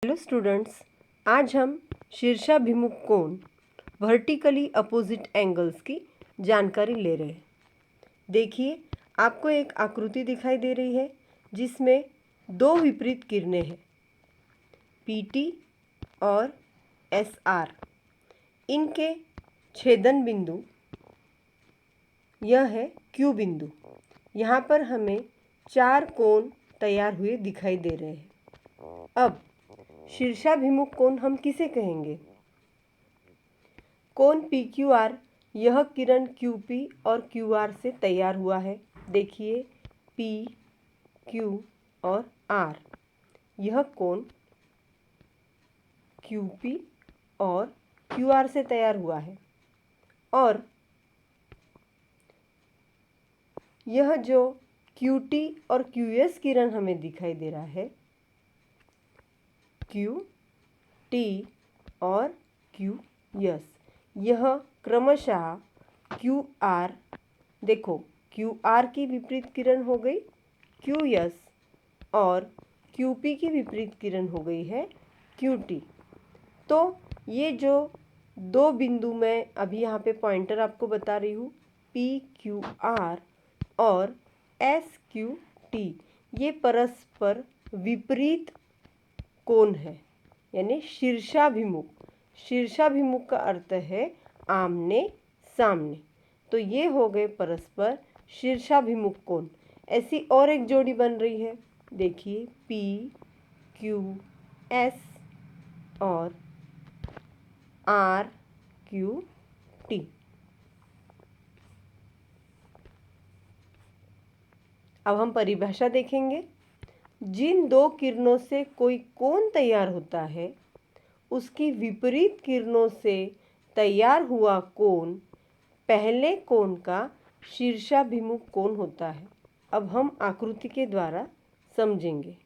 Hello students, आज हम शीर्षाभिमुख कोण वर्टिकली अपोजिट एंगल्स की जानकारी ले रहे हैं। देखिए, आपको एक आकृति दिखाई दे रही है जिसमें दो विपरीत किरणें हैं, PT और SR। इनके छेदन बिंदु यह है Q बिंदु। यहाँ पर हमें चार कोण तैयार हुए दिखाई दे रहे हैं। अब शीर्षाभिमुख कोण हम किसे कहेंगे? कोण PQR, यह किरण QP और QR से तैयार हुआ है। देखिए, P, Q और R, यह कोण QP और QR से तैयार हुआ है। और यह जो QT और QS किरण हमें दिखाई दे रहा है, QT और QS, यह क्रमशः QR, देखो QR की विपरीत किरण हो गई QS और QP की विपरीत किरण हो गई है QT। तो ये जो दो बिंदु मैं अभी यहाँ पे पॉइंटर आपको बता रही हूँ, PQR और SQT, ये परस्पर विपरीत कोण है, यानी शीर्षाभिमुख। शीर्षाभिमुख का अर्थ है आमने सामने। तो ये हो गए परस्पर शीर्षाभिमुख कोण। ऐसी और एक जोड़ी बन रही है, देखिए PQS और RQT। अब हम परिभाषा देखेंगे। जिन दो किरणों से कोई कोण तैयार होता है, उसकी विपरीत किरणों से तैयार हुआ कोण पहले कोण का शीर्षाभिमुख कोण होता है। अब हम आकृति के द्वारा समझेंगे।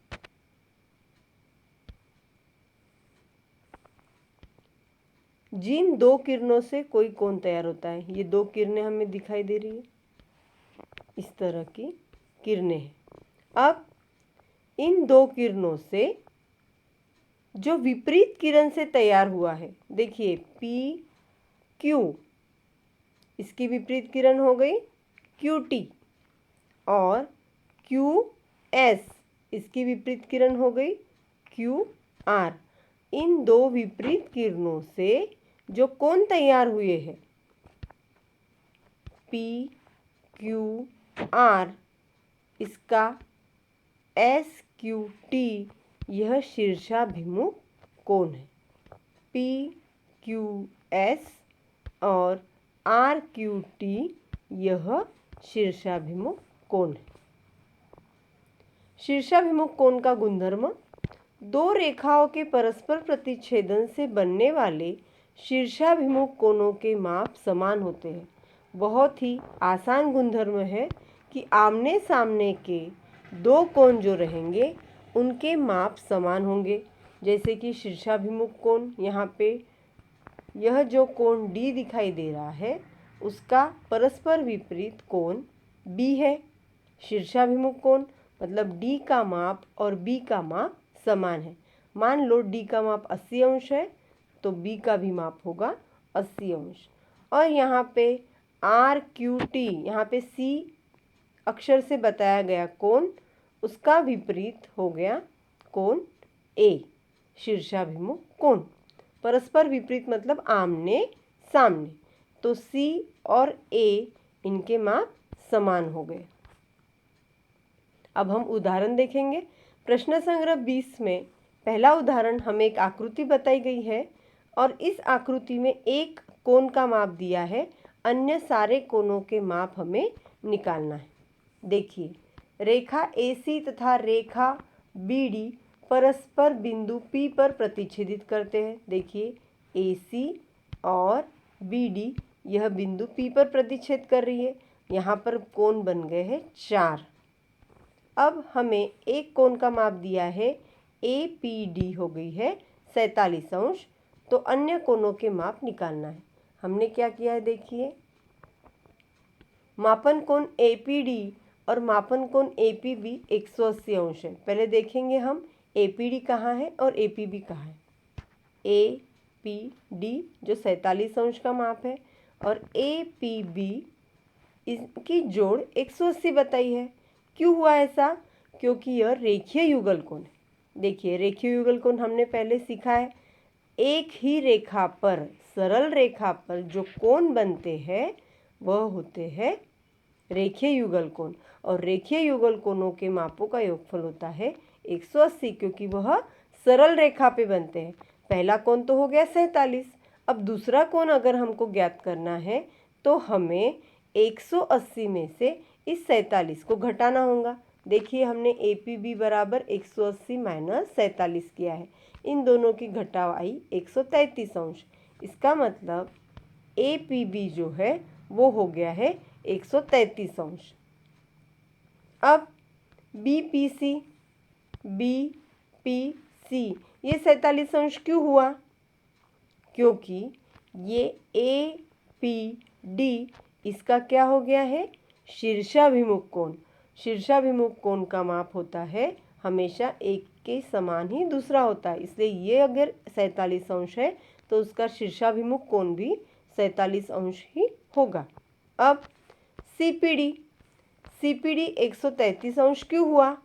जिन दो किरणों से कोई कोण तैयार होता है, ये दो किरणें हमें दिखाई दे रही है, इस तरह की किरणें हैं। अब इन दो किरणों से जो विपरीत किरण से तैयार हुआ है, देखिए PQ, इसकी विपरीत किरण हो गई QT और QS, इसकी विपरीत किरण हो गई QR। इन दो विपरीत किरणों से जो कोण तैयार हुए हैं, PQR, इसका SQT, यह शीर्षाभिमुख कोण है। PQS और RQT, यह शीर्षाभिमुख कोण है। शीर्षाभिमुख कोण का गुणधर्म: दो रेखाओं के परस्पर प्रतिच्छेदन से बनने वाले शीर्षाभिमुख कोणों के माप समान होते हैं। बहुत ही आसान गुणधर्म है कि आमने सामने के दो कोण जो रहेंगे उनके माप समान होंगे। जैसे कि शीर्षाभिमुख कोण, यहाँ पे यह जो कोण D दिखाई दे रहा है, उसका परस्पर विपरीत कोण B है। शीर्षाभिमुख कोण मतलब D का माप और B का माप समान है। मान लो D का माप 80 अंश है, तो B का भी माप होगा 80 अंश। और यहाँ पे RQT, यहाँ पे C अक्षर से बताया गया कोण, उसका विपरीत हो गया कोण A, शीर्षाभिमुख कोण। परस्पर विपरीत मतलब आमने सामने, तो C और A, इनके माप समान हो गए। अब हम उदाहरण देखेंगे। प्रश्न संग्रह 20 में पहला उदाहरण हमें एक आकृति बताई गई है और इस आकृति में एक कोण का माप दिया है, अन्य सारे कोणों के माप हमें निकालना है। देखिए, रेखा AC तथा रेखा BD परस्पर बिंदु P पर प्रतिच्छेदित करते हैं। देखिए, AC और BD, यह बिंदु P पर प्रतिच्छेद कर रही है। यहाँ पर कोण बन गए हैं 4। अब हमें एक कोण का माप दिया है, APD हो गई है 47 अंश, तो अन्य कोणों के माप निकालना है। हमने क्या किया है, देखिए, मापन कोण APD और मापन कोण APB 180 अंश है। पहले देखेंगे हम APD कहाँ है और APB कहाँ है। APD जो 47 अंश का माप है और APB इसकी जोड़ 180 बताई है। क्यों हुआ ऐसा? क्योंकि यह रेखीय युगल कोण है। देखिए रेखीय युगल कोण हमने पहले सीखा है, एक ही रेखा पर, सरल रेखा पर जो कोण बनते हैं वह होते हैं रेखीय युगल कोण। और रेखीय युगल कोणों के मापों का योगफल होता है 180, क्योंकि वह सरल रेखा पे बनते हैं। पहला कोण तो हो गया 47। अब दूसरा कोण अगर हमको ज्ञात करना है तो हमें 180 में से इस 47 को घटाना होगा। देखिए हमने APB बराबर 180 माइनस 47 किया है। इन दोनों की घटाव आई 133 अंश। इसका मतलब APB जो है वो हो गया है 133 अंश। अब BPC ये 47 अंश क्यों हुआ? क्योंकि ये APD इसका क्या हो गया है? शीर्षाभिमुख कोण। शीर्षाभिमुख कोण का माप होता है हमेशा एक के समान ही दूसरा होता है, इसलिए ये अगर 47 अंश है तो उसका शीर्षाभिमुख कोण भी 47 अंश ही होगा। अब CPD 133 अंश क्यों हुआ?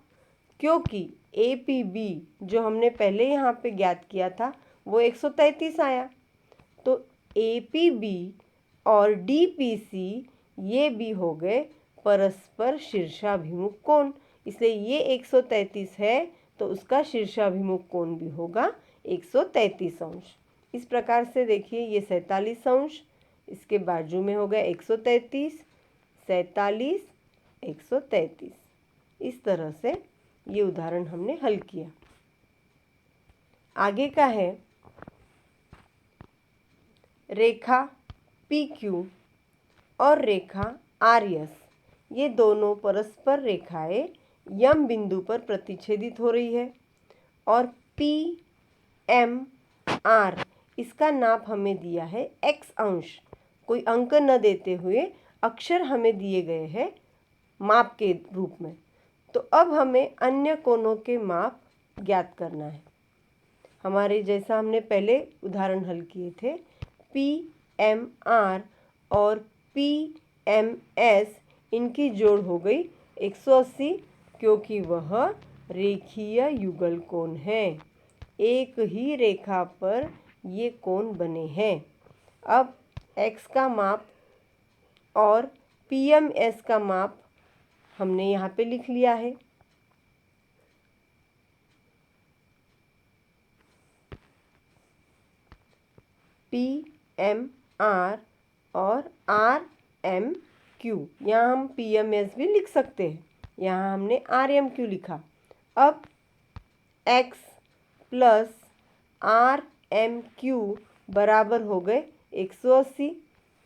क्योंकि APB जो हमने पहले यहाँ पे ज्ञात किया था वो 133 आया, तो APB और DPC ये भी हो गए परस्पर शीर्षाभिमुख कोण, इसलिए ये 133 है तो उसका शीर्षाभिमुख कोण भी होगा 133 अंश। इस प्रकार से देखिए ये 47 अंश, इसके बाजू में हो गया 133, 47, 133। इस तरह से ये उदाहरण हमने हल किया। आगे का है रेखा PQ और रेखा RS। ये दोनों परस्पर रेखाएं यम बिंदु पर प्रतिच्छेदित हो रही है और PMR इसका नाप हमें दिया है x अंश। कोई अंक न देते हुए अक्षर हमें दिए गए हैं माप के रूप में। तो अब हमें अन्य कोणों के माप ज्ञात करना है। हमारे जैसा हमने पहले उदाहरण हल किए थे, PMR और PMS इनकी जोड़ हो गई 180, क्योंकि वह रेखीय युगल कोण है। एक ही रेखा पर ये कोण बने हैं। अब x का माप और PMS का माप हमने यहाँ पे लिख लिया है। PMR और RMQ, यहाँ हम PMS भी लिख सकते हैं, यहाँ हमने RMQ लिखा। अब x प्लस RMQ बराबर हो गए 180।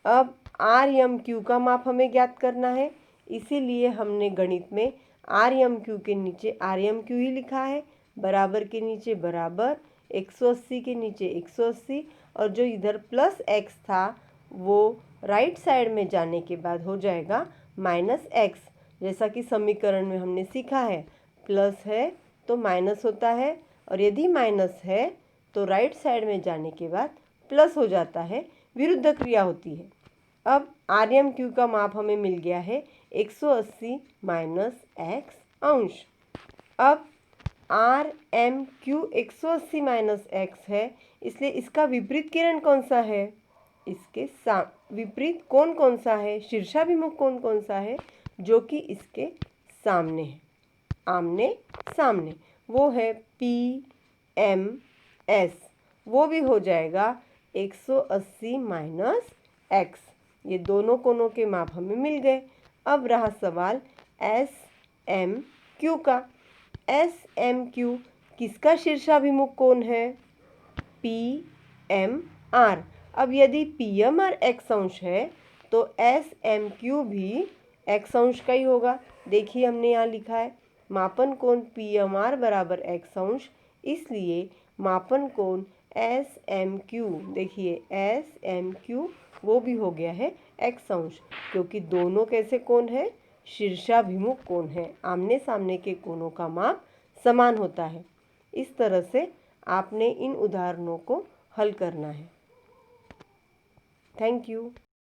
अब RMQ का माप हमें ज्ञात करना है, इसीलिए हमने गणित में RMQ के नीचे RMQ ही लिखा है, बराबर के नीचे बराबर, 180 के नीचे 180, और जो इधर प्लस x था वो राइट साइड में जाने के बाद हो जाएगा माइनस x। जैसा कि समीकरण में हमने सीखा है, प्लस है तो माइनस होता है, और यदि माइनस है तो राइट साइड में जाने के बाद प्लस हो जाता है, विरुद्ध क्रिया होती है। अब RMQ का माप हमें मिल गया है 180 माइनस x अंश। अब RMQ 180 माइनस x है, इसलिए इसका विपरीत किरण कौन सा है? इसके विपरीत कोण कौन सा है? शीर्षाभिमुख कोण कौन सा है? जो कि इसके सामने है, आमने सामने, वो है PMS। वो भी हो जाएगा 180 माइनस x। ये दोनों कोणों के माप हमें मिल गए। अब रहा सवाल SMQ का। SMQ किसका शीर्षाभिमुख कोण है? PMR। अब यदि PMR x अंश है तो SMQ भी x अंश का ही होगा। देखिए हमने यहाँ लिखा है मापन कोण PMR बराबर x अंश, इसलिए मापन कोण SMQ, देखिए SMQ वो भी हो गया है x अंश, क्योंकि दोनों कैसे कोण है? शीर्षाभिमुख कोण है। आमने सामने के कोणों का माप समान होता है। इस तरह से आपने इन उदाहरणों को हल करना है। Thank you.